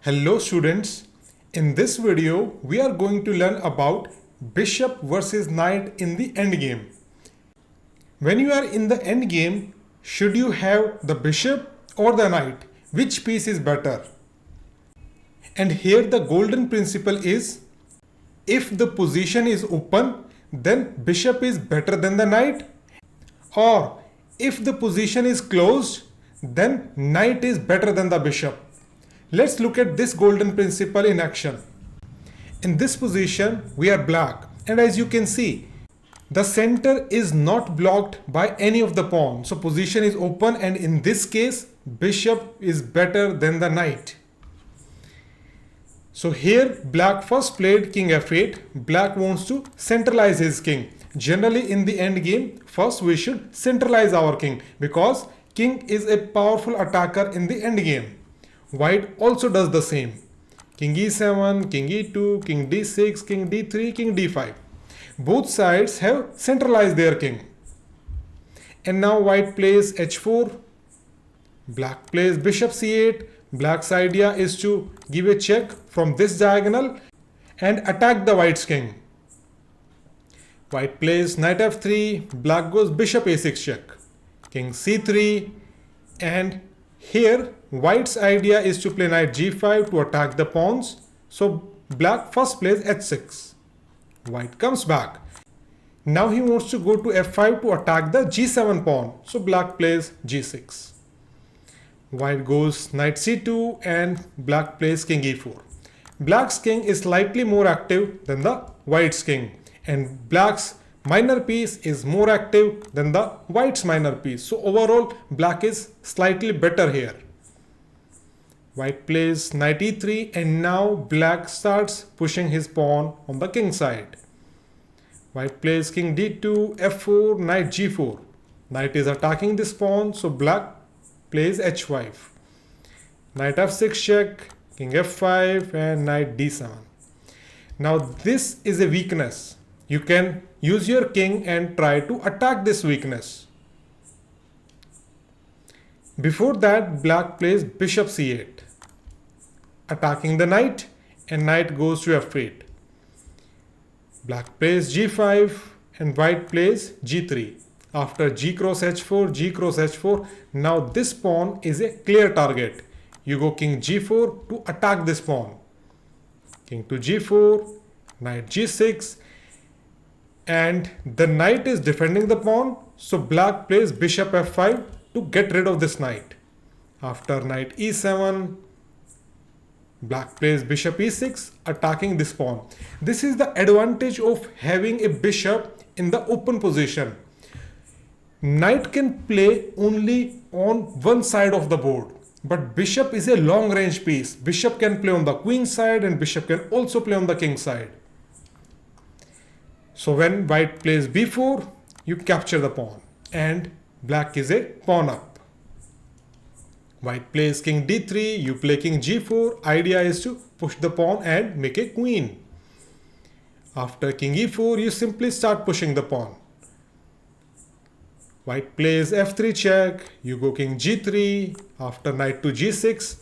Hello students, in this video we are going to learn about bishop versus knight in the endgame. When you are in the endgame, should you have the bishop or the knight? Which piece is better? And here the golden principle is, if the position is open, then bishop is better than the knight, or if the position is closed, then knight is better than the bishop. Let's look at this golden principle in action. In this position, we are black, and as you can see, the center is not blocked by any of the pawns. So position is open, and in this case, bishop is better than the knight. So here, black first played king f8. Black wants to centralize his king. Generally in the end game, first we should centralize our king, because king is a powerful attacker in the end game. White also does the same. King e7, king e2, king d6, king d3, king d5. Both sides have centralized their king. And now white plays h4. Black plays bishop c8. Black's idea is to give a check from this diagonal and attack the white's king. White plays knight f3. Black goes bishop a6 check. King c3. And here white's idea is to play knight g5 to attack the pawns. So black first plays h6. White comes back. Now he wants to go to f5 to attack the g7 pawn. So black plays g6. White goes knight c2 and black plays king e4. Black's king is slightly more active than the white's king, and black's minor piece is more active than the white's minor piece. So overall, black is slightly better here. White plays knight e3, and now black starts pushing his pawn on the king side. White plays king d2, f4, knight g4. Knight is attacking this pawn, so black plays h5. Knight f6 check, king f5, and knight d7. Now this is a weakness. You can use your king and try to attack this weakness. Before that, black plays bishop c8, attacking the knight, and knight goes to f8. Black plays g5 and white plays g3. After g cross h4, g cross h4, now this pawn is a clear target. You go king g4 to attack this pawn. King to g4, knight g6, and the knight is defending the pawn, so black plays bishop f5 to get rid of this knight. After knight e7, black plays bishop e6, attacking this pawn. This is the advantage of having a bishop in the open position. Knight can play only on one side of the board, but bishop is a long range piece. Bishop can play on the queen side, and bishop can also play on the king side. So when white plays b4, you capture the pawn, and black is a pawn up. White plays king d3, you play king g4. Idea is to push the pawn and make a queen. After king e4, you simply start pushing the pawn. White plays f3 check, you go king g3. After knight to g6,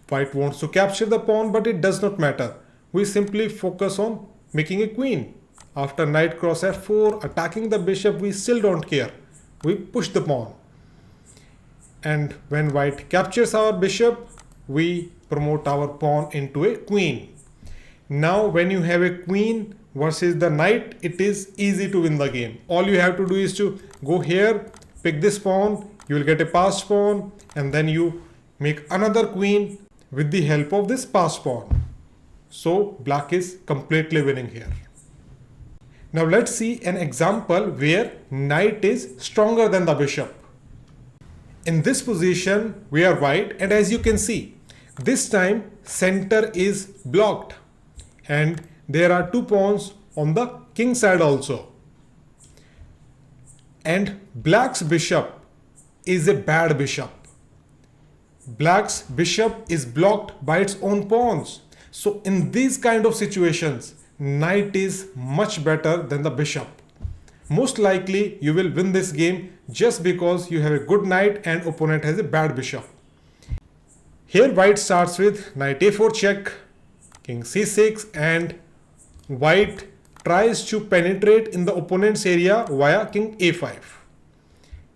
white wants to capture the pawn, but it does not matter. We simply focus on making a queen. After knight cross f4, attacking the bishop, we still don't care. We push the pawn. And when white captures our bishop, we promote our pawn into a queen. Now when you have a queen versus the knight, it is easy to win the game. All you have to do is to go here, pick this pawn, you will get a passed pawn, and then you make another queen with the help of this passed pawn. So black is completely winning here. Now let's see an example where knight is stronger than the bishop. In this position, we are white, and as you can see, this time center is blocked, and there are two pawns on the king side also. And black's bishop is a bad bishop. Black's bishop is blocked by its own pawns. So in these kind of situations, knight is much better than the bishop. Most likely you will win this game just because you have a good knight and opponent has a bad bishop. Here white starts with knight a4 check, king c6, and white tries to penetrate in the opponent's area via king a5.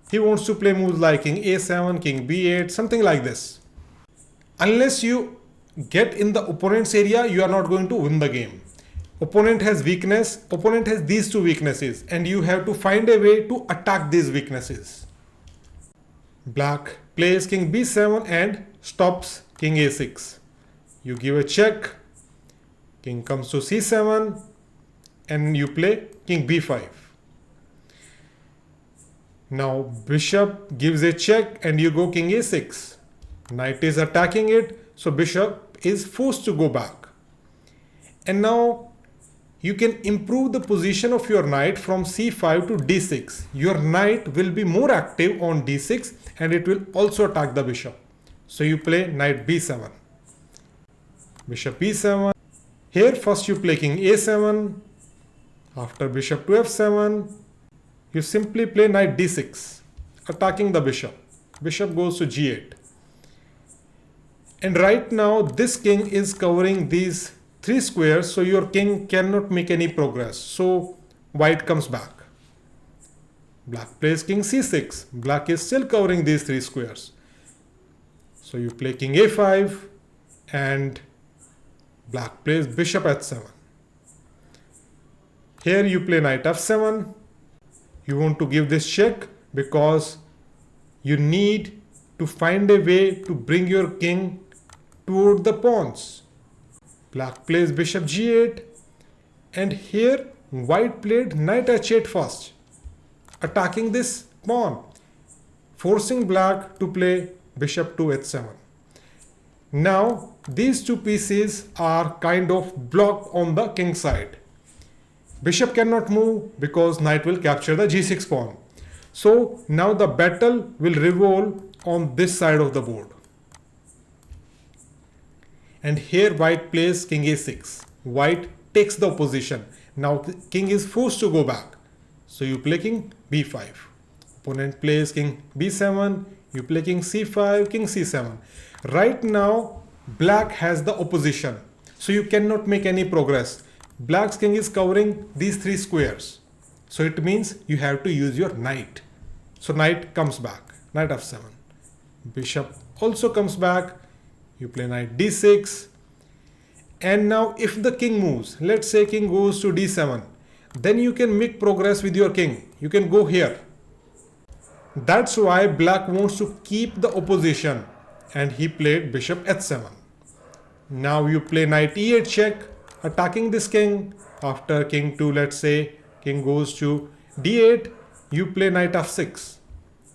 He wants to play moves like king a7, king b8, something like this. Unless you get in the opponent's area, you are not going to win the game. Opponent has these two weaknesses, and you have to find a way to attack these weaknesses. Black plays king b7 and stops king a6. You give a check, king comes to c7, and you play king b5. Now bishop gives a check and you go king a6. Knight is attacking it, so bishop is forced to go back. And now you can improve the position of your knight from c5 to d6. Your knight will be more active on d6 and it will also attack the bishop. So you play knight b7. Bishop e7. Here first you play king a7. After bishop to f7, you simply play knight d6, attacking the bishop. Bishop goes to g8. And right now this king is covering these three squares, so your king cannot make any progress. So white comes back. Black plays king c6. Black is still covering these three squares. So you play king a5 and black plays bishop h7. Here you play knight f7. You want to give this check because you need to find a way to bring your king toward the pawns. Black plays bishop g8, and here white played knight h8 first, attacking this pawn, forcing black to play bishop to h7. Now these two pieces are kind of blocked on the king side. Bishop cannot move because knight will capture the g6 pawn. So now the battle will revolve on this side of the board. And here white plays king a6. White takes the opposition. Now the king is forced to go back. So you play king b5. Opponent plays king b7. You play king c5, king c7. Right now black has the opposition. So you cannot make any progress. Black's king is covering these three squares. So it means you have to use your knight. So knight comes back. Knight f7. Bishop also comes back. You play knight d6. And now if the king moves, let's say king goes to d7, then you can make progress with your king. You can go here. That's why black wants to keep the opposition, and he played bishop h7. Now you play knight e8 check, attacking this king. After king to, let's say, king goes to d8, you play knight f6.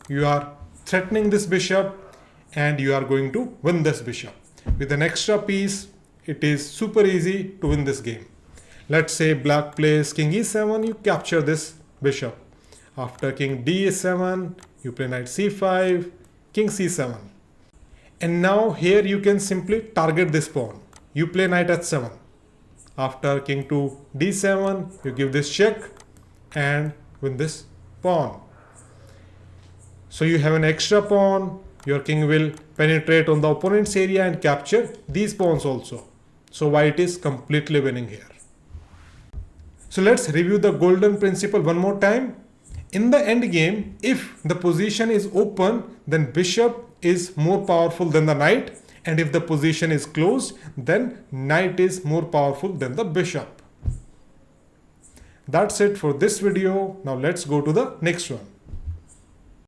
You are threatening this bishop and you are going to win this bishop. With an extra piece, it is super easy to win this game. Let's say black plays king e7, you capture this bishop. After king d7, you play knight c5, king c7. And now here you can simply target this pawn. You play knight h7. After king to d7, you give this check and win this pawn. So you have an extra pawn. Your king will penetrate on the opponent's area and capture these pawns also. So white is completely winning here. So let's review the golden principle one more time. In the end game, if the position is open, then bishop is more powerful than the knight, and if the position is closed, then knight is more powerful than the bishop. That's it for this video. Now let's go to the next one.